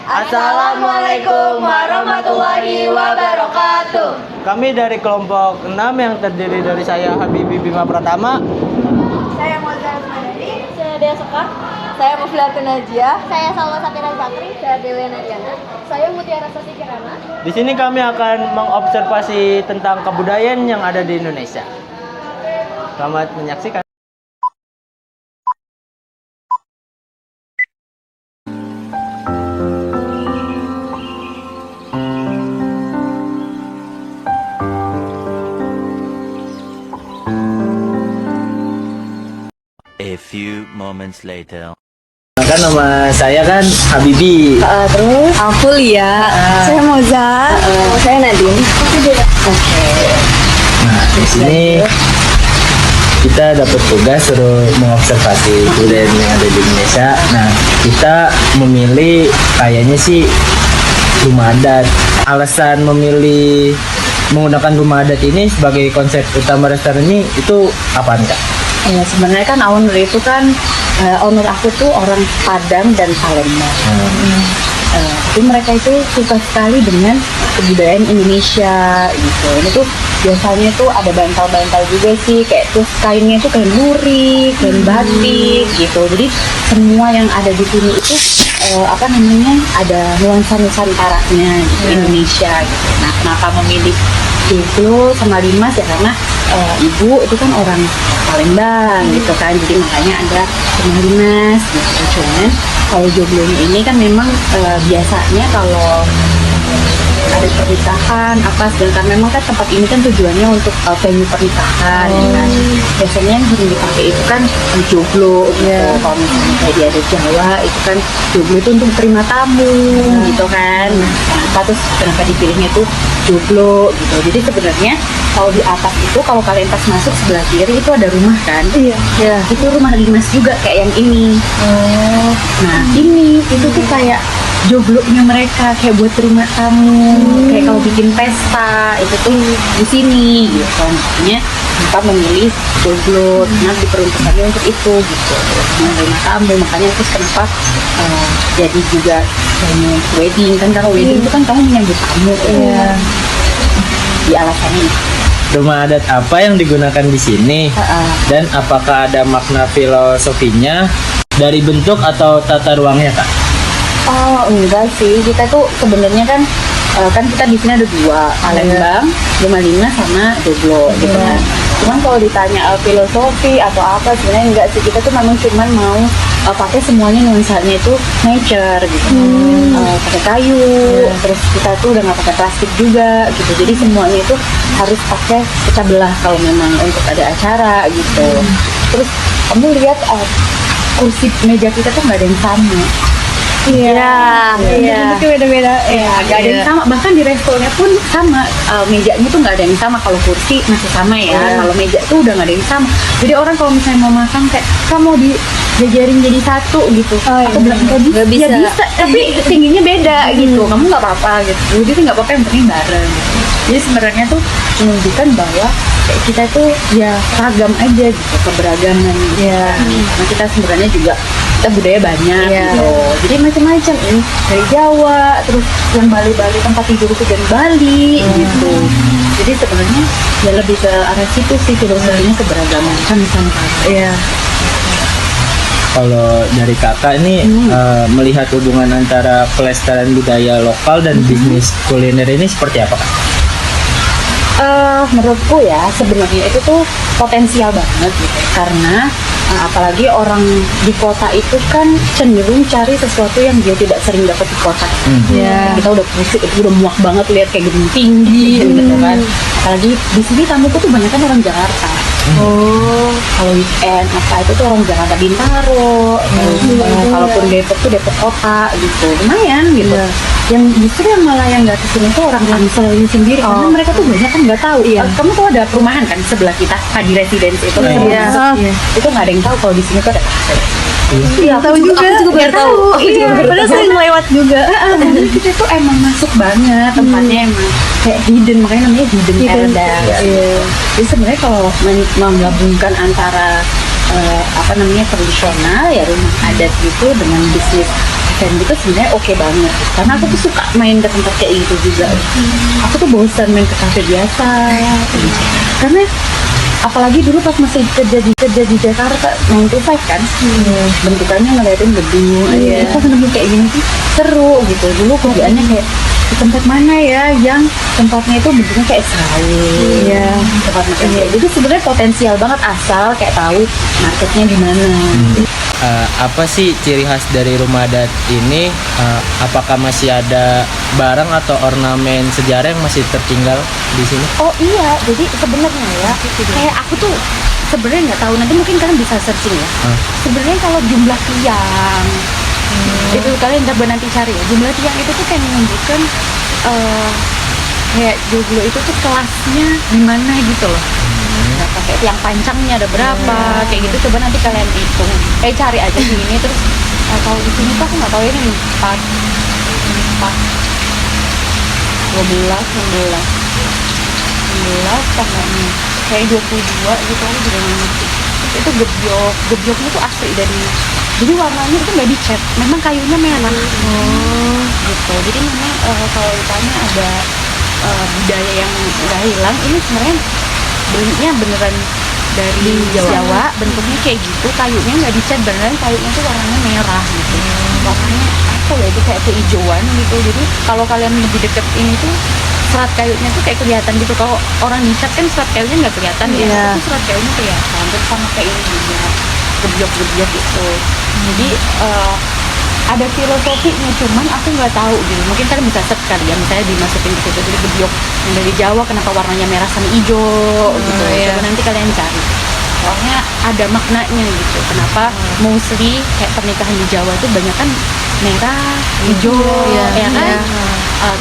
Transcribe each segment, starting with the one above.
Assalamualaikum warahmatullahi wabarakatuh. Kami dari kelompok 6 yang terdiri dari saya Habibi Bima Pratama, Saya Mozart Madani. Saya Dea Soka. Saya Mufliatun Najia. Saya Salwa Safira Zakri. Saya Dewi Nadiana. Saya Mutiara Sasi Kirana. di sini kami akan mengobservasi tentang kebudayaan yang ada di Indonesia. Selamat menyaksikan. A few moments later. Kan nama saya kan Habibi. Terus aku Lia. Saya Mozart. Saya Nadine. Nah, di sini kita dapat tugas suruh mengobservasi budaya yang ada di Indonesia. Nah, kita memilih kayaknya sih rumah adat. Alasan memilih menggunakan rumah adat ini sebagai konsep utama restoran ini itu apaan, Kak? Ya, sebenarnya kan owner itu kan owner aku tuh orang Padang dan Palembang. Tapi mereka itu suka sekali dengan kebudayaan Indonesia gitu. Ini tuh biasanya tuh ada bantal-bantal juga sih, kayak terus kainnya tuh kain lurik, kain batik gitu. Jadi semua yang ada di sini itu ada nuansa nusantaranya gitu, Indonesia gitu. Nah, kenapa memilih Joglo sama Limas ya karena ibu itu kan orang Palembang gitu kan, jadi makanya ada rumah Limas gitu. Cuman kalau Joglonya ini kan memang biasanya kalau ada pernikahan sedangkan memang kan tempat ini kan tujuannya untuk venue pernikahan ya kan. Biasanya yang sering dipakai itu kan joglo gitu. Kalau misalnya kayak di adat Jawa itu kan joglo itu untuk terima tamu gitu kan. Kenapa dipilihnya tuh joglo gitu. Jadi sebenarnya kalau di atas itu kalau kalian pas masuk sebelah kiri itu ada rumah kan. Iya. Itu rumah Limas juga kayak yang ini. Nah ini itu tuh kayak joglonya mereka kayak buat terima tamu, kayak kalau bikin pesta itu tuh di sini gitu. Makanya kita memilih joglo karena diperuntukkannya untuk itu gitu, menerima tamu. Makanya terus kenapa jadi juga venue wedding kan, karena wedding itu kan kamu menyambut tamu. Di alasannya Rumah adat apa yang digunakan di sini? Dan apakah ada makna filosofinya dari bentuk atau tata ruangnya, Kak? Oh enggak sih, kita tuh sebenarnya kan kita di sini ada dua, Palembang, Rumah Limas sama Joglo gitu kan. Cuman kalau ditanya filosofi atau apa sebenarnya enggak sih, kita tuh memang cuman mau pakai semuanya nuansanya itu nature gitu. Pakai kayu, terus kita tuh udah nggak pakai plastik juga gitu. Jadi semuanya itu harus pakai pecah belah kalau memang untuk ada acara gitu. Terus kamu lihat kursi meja kita tuh nggak ada yang sama. Iya. Itu beda-beda. Gak ada yang sama. Bahkan di restonya pun sama. Mejanya tuh nggak ada yang sama. Kalau kursi masih sama ya. Kalau meja tuh udah nggak ada yang sama. Jadi orang kalau misalnya mau makan kayak kamu dijajarin jadi satu gitu. Aku bilang nggak bisa. Ya bisa. Tapi tingginya beda gitu. Kamu nggak apa-apa gitu. Jadi nggak apa-apa, yang penting bareng. Gitu. Jadi sebenarnya tuh menunjukkan bahwa kayak kita tuh ya ragam aja gitu, keberagaman. Karena kita sebenarnya juga kita budaya banyak gitu. Jadi macam-macam ini dari Jawa, terus yang Bali tempat tidur itu dari Bali gitu. Jadi sebenarnya ya lebih ke arah situ sih filosofinya, keberagaman kan Nusantara. Kalau dari kakak ini melihat hubungan antara pelestarian budaya lokal dan bisnis kuliner ini seperti apa, Kak? Menurutku ya sebenarnya itu tuh potensial banget gitu, karena apalagi orang di kota itu kan cenderung cari sesuatu yang dia tidak sering dapat di kota. Kita udah pusing, udah muak banget lihat kayak gedung tinggi gitu kan. Apalagi di sini tamuku tuh banyak kan orang Jakarta. Kalau weekend itu tuh orang Jakarta, Bintaro. Kalaupun Depok tuh Depok kota gitu, lumayan gitu. Yang justru yang malah yang nggak kesini tuh orang Tangsel ini sendiri, karena mereka tuh banyak kan nggak tahu. Kamu tahu ada perumahan kan sebelah kita, Padi Residence itu. Itu nggak ada yang tahu kalau di sini tuh ada Tangsel. Iya, aku juga baru tahu. Padahal sering lewat juga. Jadi kita tuh emang masuk banget tempatnya, emang kayak hidden, makanya namanya hidden paradise. Jadi sebenarnya kalau menggabungkan antara tradisional ya rumah adat gitu dengan bisnis weekend gitu sebenarnya oke banget karena aku tuh suka main ke tempat kayak gitu juga. Aku tuh bosan main ke kafe biasa karena apalagi dulu pas masih kerja di Jakarta 9 to 5 kan, bentukannya ngeliatin gedung, pas nemu kayak gini sih seru gitu. Dulu kerjaannya kayak di tempat mana ya yang tempatnya itu bentuknya kayak sawit, tempat makan kayak gitu. Sebenarnya potensial banget asal kayak tahu marketnya di mana. Apa sih ciri khas dari rumah adat ini? Apakah masih ada barang atau ornamen sejarah yang masih tertinggal di sini? Oh iya, jadi sebenarnya ya, kayak aku tuh sebenarnya nggak tahu, nanti mungkin kalian bisa searching ya. Sebenarnya kalau jumlah tiang itu kalian coba nanti cari ya, jumlah tiang itu tuh kayak menunjukkan kayak joglo itu tuh kelasnya di mana gitu loh. Berapa kayak tiang pancangnya ada berapa, kayak gitu. Coba nanti kalian hitung, kayak cari aja di ini terus kalau di sini tuh aku nggak tahu ini 4 12 tangannya kayak 22 gitu, aku juga nggak ngerti. Itu gebyoknya tuh asli dari, jadi warnanya itu nggak dicat, memang kayunya merah gitu. Jadi memang kalau ditanya ada budaya yang nggak hilang, ini sebenarnya bentuknya beneran dari Jawa, bentuknya kayak gitu, kayunya nggak dicat, beneran kayunya tuh warnanya merah gitu. Warnanya apa ya, itu kayak kehijauan gitu. Jadi kalau kalian lebih deket ini tuh serat kayunya tuh kayak kelihatan gitu. Kalau orang dicat kan serat kayunya nggak kelihatan ya, itu serat kayunya kelihatan. Terus sama kayak ini juga gebyok gitu. Jadi ada filosofinya, cuman aku nggak tahu gitu. Mungkin kalian bisa search kali ya, misalnya dimasukin ke situ, jadi gebyok yang dari Jawa kenapa warnanya merah sama hijau gitu. Coba nanti kalian cari. Soalnya ada maknanya gitu. Kenapa mostly kayak pernikahan di Jawa itu banyak kan merah, hijau, ya kan?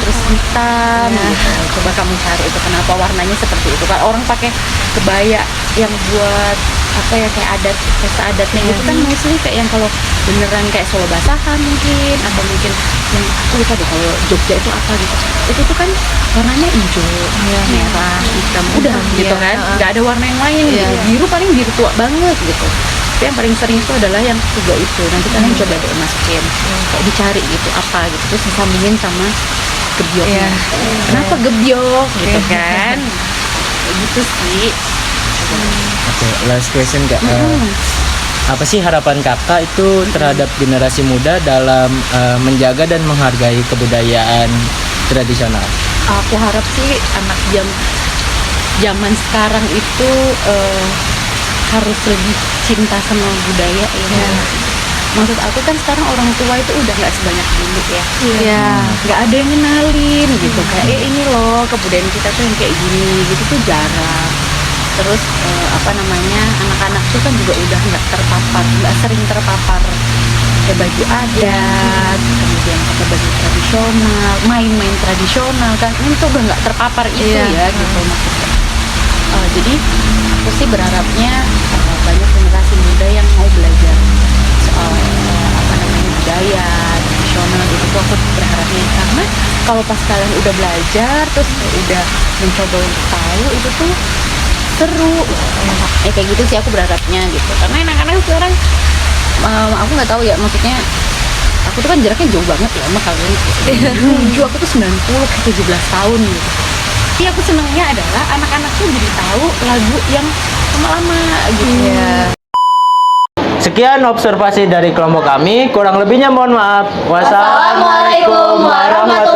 Terus hitam gitu. Coba kamu cari itu kenapa warnanya seperti itu. Kalau orang pakai kebaya yang buat apa ya, kayak adat, pesta adatnya itu kan mostly kayak yang kalau beneran kayak Solo Basahan mungkin, atau mungkin yang aku lupa deh kalau Jogja itu apa gitu. Itu tuh kan warnanya hijau, merah, hitam, udah gitu kan. Nggak ada warna yang lain gitu. Biru paling biru tua banget gitu. Tapi yang paling sering itu adalah yang 3 itu. Nanti kalian coba deh masukin, kayak dicari gitu apa gitu, terus disambungin sama gebyoknya. Kenapa gebyok gitu kan? Kayak gitu sih. Oke, last question Kak. Apa sih harapan Kakak itu terhadap generasi muda dalam menjaga dan menghargai kebudayaan tradisional? Aku harap sih anak zaman sekarang itu harus lebih cinta sama budaya ya. Maksud aku kan sekarang orang tua itu udah nggak sebanyak dulu ya. Nggak ada yang kenalin gitu, kayak ini loh kebudayaan kita tuh yang kayak gini gitu tuh jarang. Terus anak-anak tuh kan juga udah nggak sering terpapar pakai baju adat, kemudian pakai baju tradisional, main-main tradisional kan, ini tuh udah nggak terpapar itu ya gitu maksudnya. Jadi aku sih berharapnya banyak generasi muda yang mau belajar soal budaya tradisional gitu tuh, aku berharapnya. Karena kalau pas kalian udah belajar terus udah mencoba untuk tahu, itu tuh seru ya, kayak gitu sih aku berharapnya gitu. Karena anak-anak sekarang aku nggak tahu ya, maksudnya aku tuh kan jaraknya jauh banget ya sama kalian. Aku tuh 90 ke 17 tahun gitu. Tapi aku senengnya adalah anak-anak tuh jadi tahu lagu yang lama-lama gitu. Sekian observasi dari kelompok kami, kurang lebihnya mohon maaf. Wassalamualaikum warahmatullahi